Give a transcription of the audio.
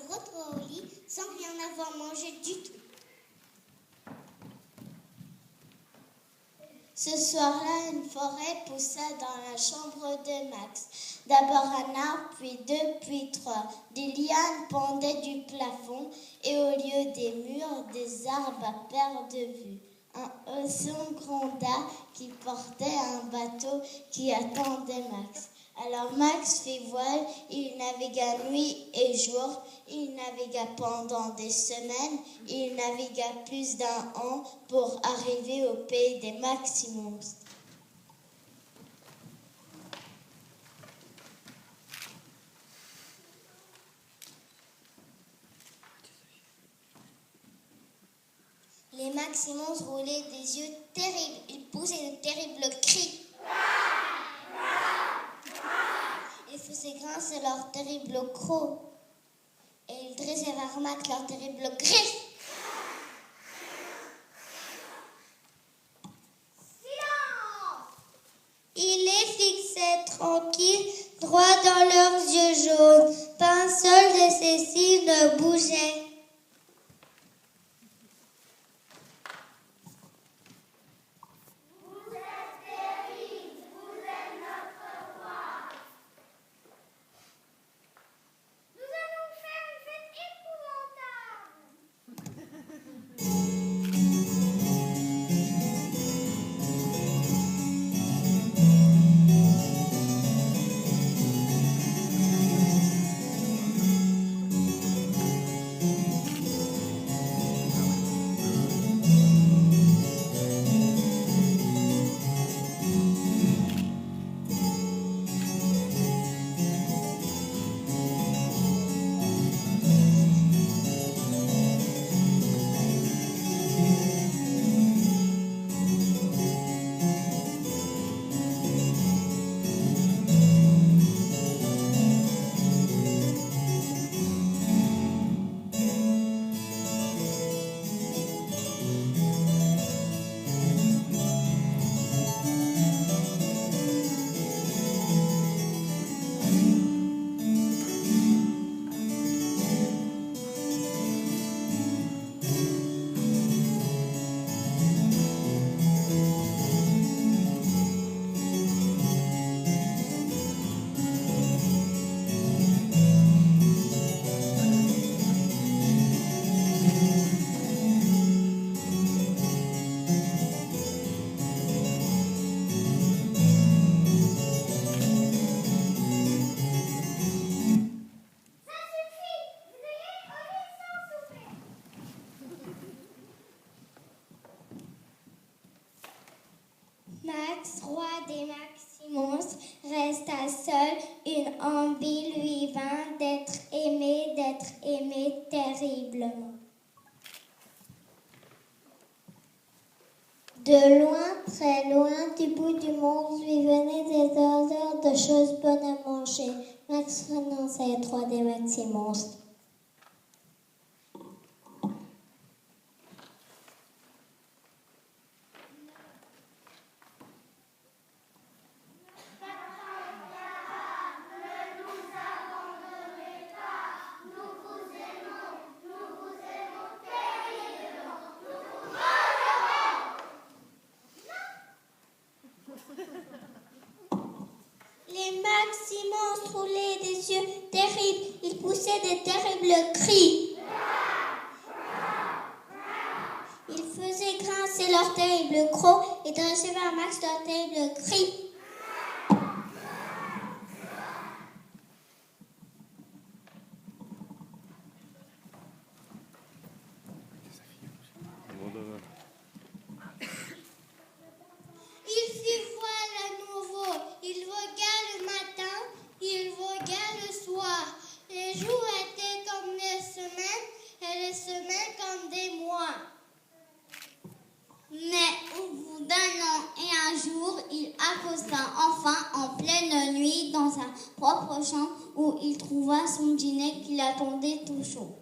retrouva au lit sans rien avoir mangé du tout. Ce soir-là, une forêt poussa dans la chambre de Max. D'abord un arbre, puis deux, puis trois. Des lianes pendaient du plafond et au lieu des murs, des arbres à perte de vue. Un oiseau gronda qui portait un bateau qui attendait Max. Alors Max fit voile, il navigua nuit et jour, il navigua pendant des semaines, il navigua plus d'un an pour arriver au pays des Maximonstres. Les Maximonstres roulaient des yeux terribles, ils poussaient de terribles cris. Ils faisaient grincer leurs terribles crocs et ils dressaient vers Max leurs terribles griffes. Silence! Ils les fixaient tranquilles, droit dans leurs yeux jaunes. Pas un seul de ces cils ne bougeait. Max, roi des Maximonstres, resta seul. Une envie lui vint d'être aimé terriblement. De loin, très loin, du bout du monde, lui venaient des odeurs de choses bonnes à manger. Max renonça à être roi des Maximonstres. Les Maximonstres roulaient des yeux terribles, ils poussaient des terribles cris. Ils faisaient grincer leurs terribles crocs et dressaient vers Max leurs terribles cris. Il fit voile à nouveau, il vogua le matin, il vogua le soir. Les jours étaient comme les semaines et les semaines comme des mois. Mais au bout d'un an et un jour, il accosta enfin en pleine nuit dans sa propre chambre où il trouva son dîner qui l'attendait tout chaud.